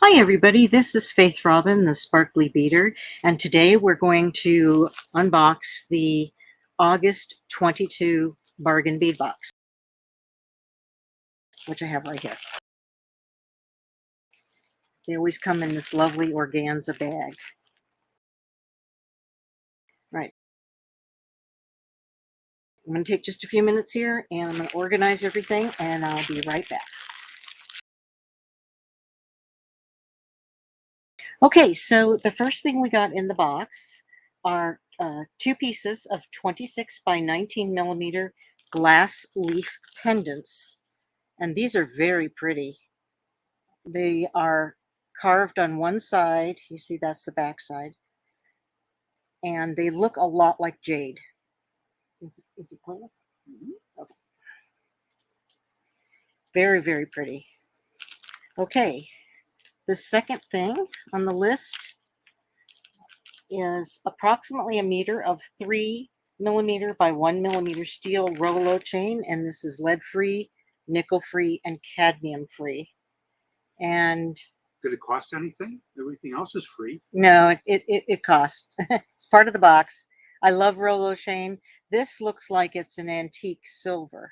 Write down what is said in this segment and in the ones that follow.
Hi everybody, this is Faith Robin, the Sparkly Beater, and today we're going to unbox the August 22 bargain bead box, which I have right here. They always come in this lovely organza bag. Right. I'm going to take just a few minutes here and I'm going to organize everything and I'll be right back. Okay, so the first thing we got in the box are two pieces of 26 by 19 millimeter glass leaf pendants. And these are very pretty. They are carved on one side. You see, that's the back side. And they look a lot like jade. Is it clear? Okay. Very, very pretty. Okay. The second thing on the list is approximately a meter of 3 millimeter by 1 millimeter steel Rolo chain. And this is lead free, nickel free, and cadmium free. And did it cost anything? Everything else is free. No, it costs. It's part of the box. I love Rolo chain. This looks like it's an antique silver.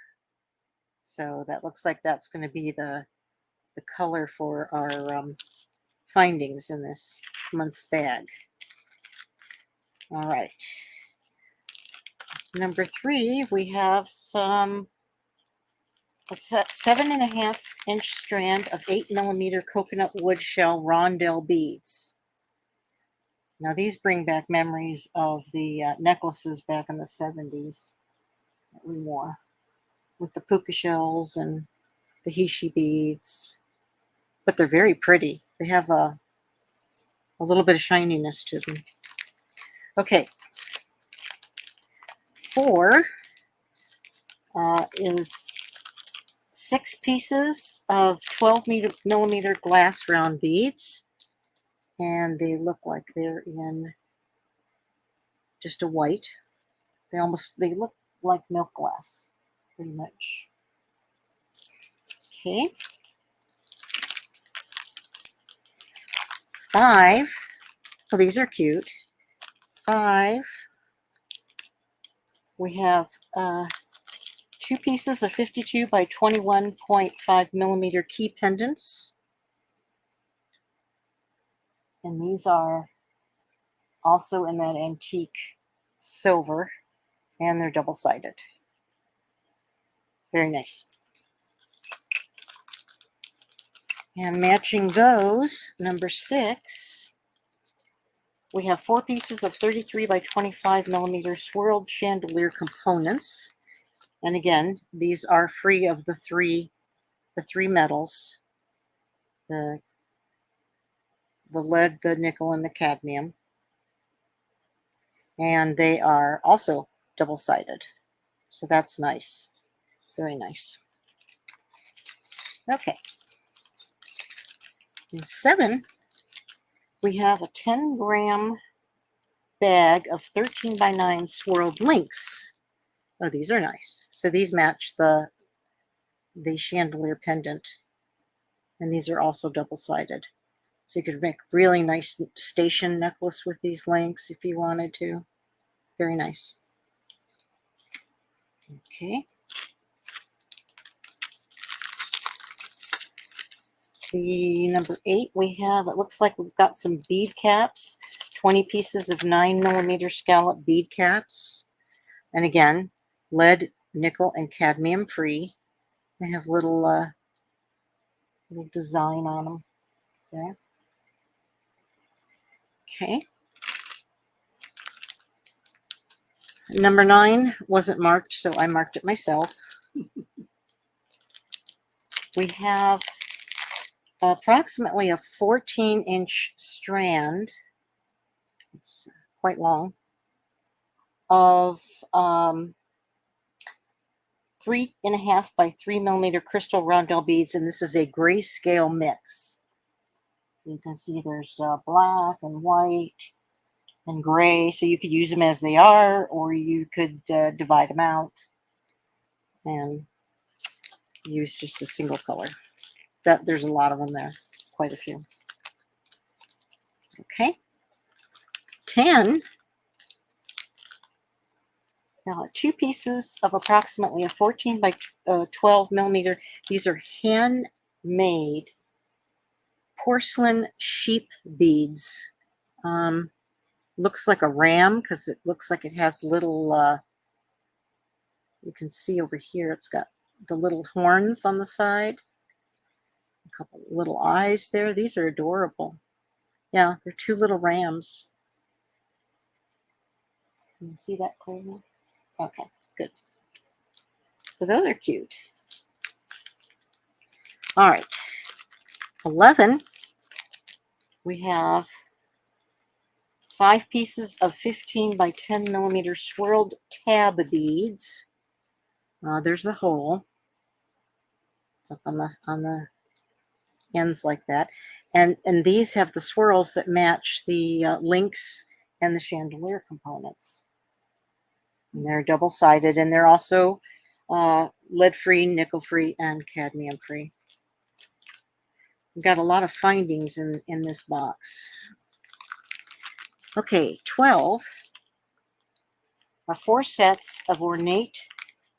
So that looks like that's going to be the color for our findings in this month's bag. All right. Number 3, we have some, it's a 7.5-inch strand of 8 millimeter coconut wood shell rondelle beads. Now these bring back memories of the necklaces back in the 70s that we wore, with the puka shells and the hishi beads. But they're very pretty. They have a little bit of shininess to them. Okay. 4 is 6 pieces of 12 millimeter glass round beads. And they look like they're in just a white. They look like milk glass, pretty much. Okay. 5. Well, these are cute. 5. We have 2 pieces of 52 by 21.5 millimeter key pendants. And these are also in that antique silver, and they're double-sided. Very nice. And matching those, number 6, we have 4 pieces of 33 by 25 millimeter swirled chandelier components. And again, these are free of the three metals, the lead, the nickel, and the cadmium. And they are also double-sided. So that's nice. Very nice. Okay. In 7, we have a 10-gram bag of 13 by 9 swirled links. Oh, these are nice. So these match the chandelier pendant. And these are also double-sided. So you could make a really nice station necklace with these links if you wanted to. Very nice. Okay. The number 8, we have, it looks like we've got some bead caps, 20 pieces of 9 millimeter scallop bead caps. And again, lead, nickel, and cadmium free. They have little design on them there. Okay. Number 9 wasn't marked, so I marked it myself. We have approximately a 14-inch strand, it's quite long, of 3.5 by 3 millimeter crystal rondelle beads, and this is a grayscale mix. So you can see there's black and white and gray, so you could use them as they are, or you could divide them out and use just a single color. There's a lot of them there, quite a few. Okay. 10. Now, 2 pieces of approximately a 14 by 12 millimeter. These are handmade porcelain sheep beads. Looks like a ram because it looks like it has little, you can see over here, it's got the little horns on the side. A couple little eyes there. These are adorable. Yeah, they're 2 little rams. Can you see that clearly? Okay, good. So those are cute. All right. 11. We have 5 pieces of 15 by 10 millimeter swirled tab beads. There's the hole. It's up on the ends like that, and these have the swirls that match the links and the chandelier components. And they're double-sided, and they're also lead-free, nickel-free, and cadmium-free. We've got a lot of findings in this box. Okay, 12 are 4 sets of ornate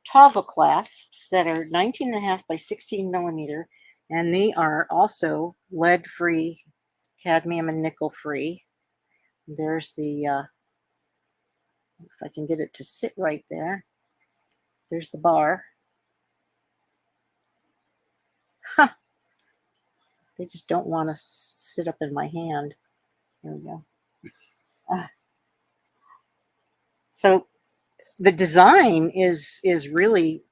toggle clasps that are 19.5 by 16 millimeter, and they are also lead-free, cadmium and nickel-free. There's the, if I can get it to sit right there, there's the bar. Huh. They just don't want to sit up in my hand. There we go. So the design is really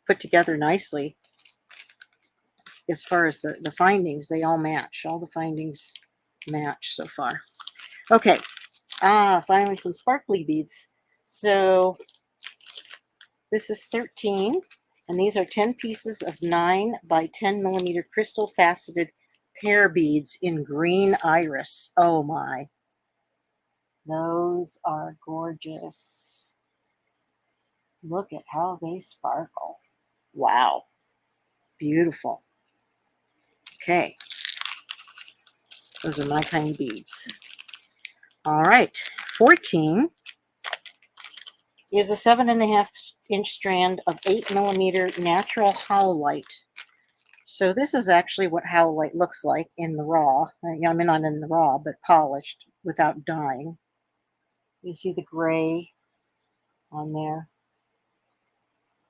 put together nicely. As far as the findings, they all match. All the findings match so far. Okay. Finally some sparkly beads. So this is 13, and these are 10 pieces of 9 by 10 millimeter crystal faceted pear beads in green iris. Oh my. Those are gorgeous. Look at how they sparkle. Wow. Beautiful. Okay. Those are my kind of beads. All right. 14 is a 7.5-inch strand of 8 millimeter natural howlite. So this is actually what howlite looks like in the raw. I mean, not in the raw, but polished without dyeing. You see the gray on there.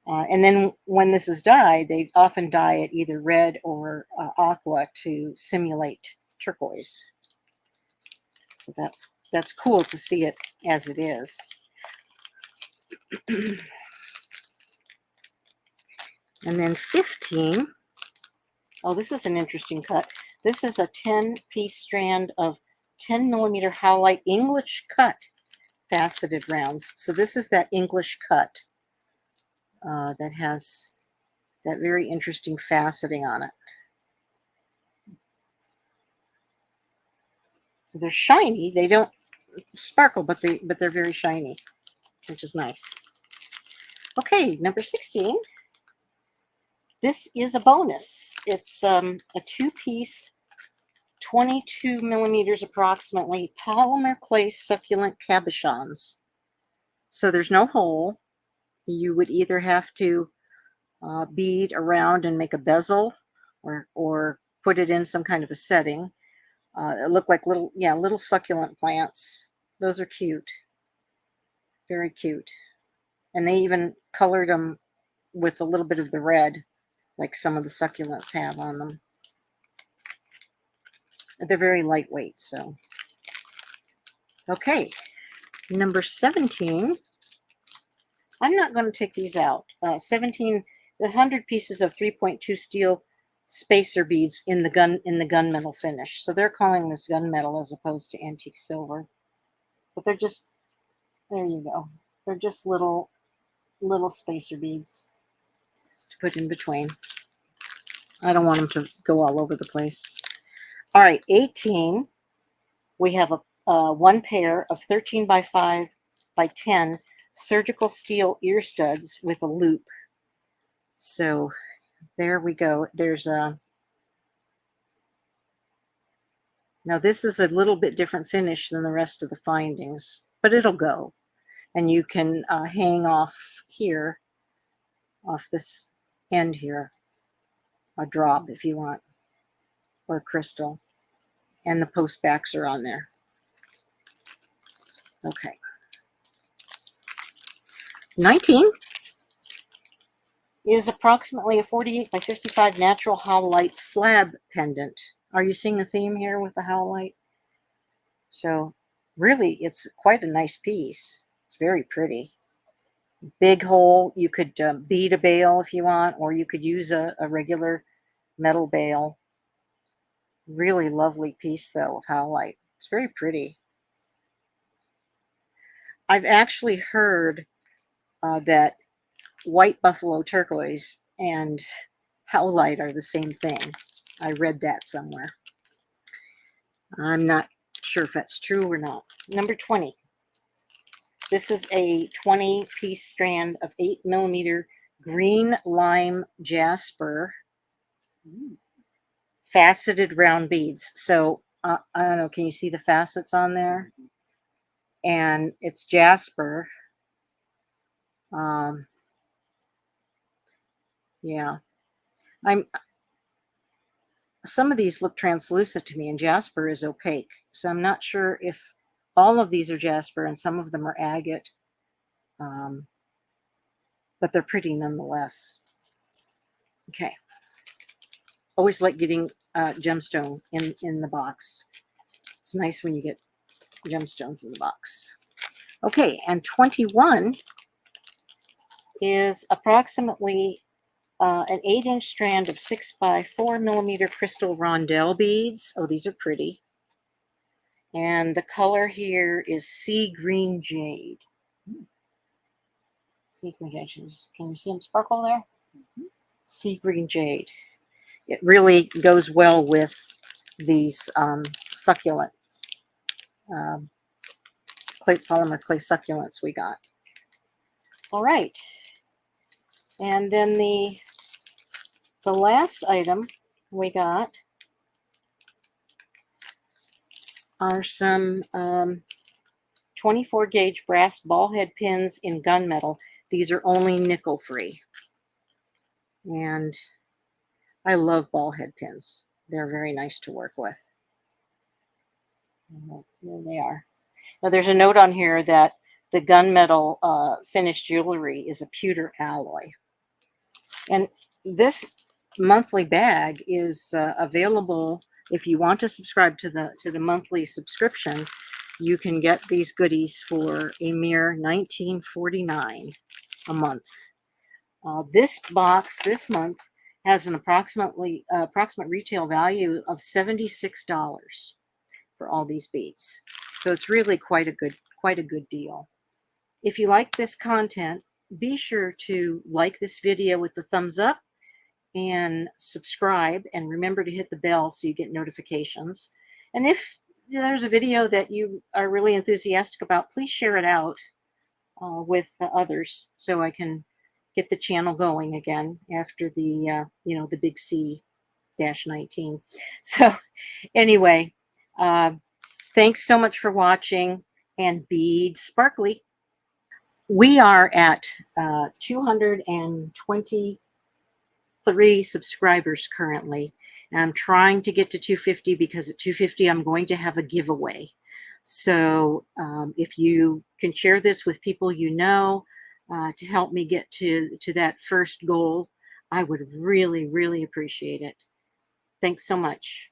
And then when this is dyed, they often dye it either red or aqua to simulate turquoise. So that's cool to see it as it is. And then 15. Oh, this is an interesting cut. This is a 10-piece strand of 10 millimeter howlite English cut faceted rounds. So this is that English cut that has that very interesting faceting on it. So they're shiny. They don't sparkle, but they're very shiny, which is nice. Okay, number 16. This is a bonus. It's a 2-piece, 22 millimeters approximately, polymer clay succulent cabochons. So there's no hole. You would either have to bead around and make a bezel, or put it in some kind of a setting. It look like little succulent plants. Those are cute. Very cute. And they even colored them with a little bit of the red, like some of the succulents have on them. They're very lightweight, so. Okay, number 17. I'm not going to take these out. 17, the 100 pieces of 3.2 steel spacer beads in the gunmetal finish. So they're calling this gunmetal as opposed to antique silver. But they're just, there you go. They're just little spacer beads to put in between. I don't want them to go all over the place. All right, 18. We have a 1 pair of 13 by 5 by 10 surgical steel ear studs with a loop. So there we go. There's Now this is a little bit different finish than the rest of the findings, but it'll go. And you can hang off here, off this end here, a drop if you want, or a crystal. And the post backs are on there. Okay. 19 is approximately a 48 by 55 natural howlite slab pendant. Are you seeing a theme here with the howlite? So really, it's quite a nice piece. It's very pretty. Big hole. You could bead a bail if you want, or you could use a regular metal bail. Really lovely piece, though, of howlite. It's very pretty. I've actually heard that white buffalo turquoise and howlite are the same thing. I read that somewhere. I'm not sure if that's true or not. Number 20. This is a 20-piece strand of 8mm green lime jasper faceted round beads. So I don't know, can you see the facets on there? And it's jasper. Yeah. Some of these look translucent to me, and jasper is opaque. So I'm not sure if all of these are jasper and some of them are agate. But they're pretty nonetheless. Okay. Always like getting gemstone in the box. It's nice when you get gemstones in the box. Okay, and 21 is approximately an 8-inch strand of 6 by 4mm crystal rondelle beads. Oh, these are pretty. And the color here is sea green jade. Sea green jade. Can you see them sparkle there? Sea green jade. It really goes well with these succulent polymer clay succulents we got. All right. And then the last item we got are some 24 gauge brass ball head pins in gunmetal. These are only nickel free. And I love ball head pins. They're very nice to work with. There they are. Now there's a note on here that the gunmetal finished jewelry is a pewter alloy. And this monthly bag is available if you want to subscribe to the monthly subscription. You can get these goodies for a mere $19.49 a month. This box this month has an approximate retail value of $76 for all these beads. So it's really quite a good deal. If you like this content, be sure to like this video with the thumbs up and subscribe, and remember to hit the bell so you get notifications. And if there's a video that you are really enthusiastic about, please share it out with others so I can get the channel going again after the the big C-19. So anyway, thanks so much for watching, and bead sparkly. We are at 223 subscribers currently. And I'm trying to get to 250 because at 250 I'm going to have a giveaway. So if you can share this with people you know to help me get to that first goal, I would really, really appreciate it. Thanks so much.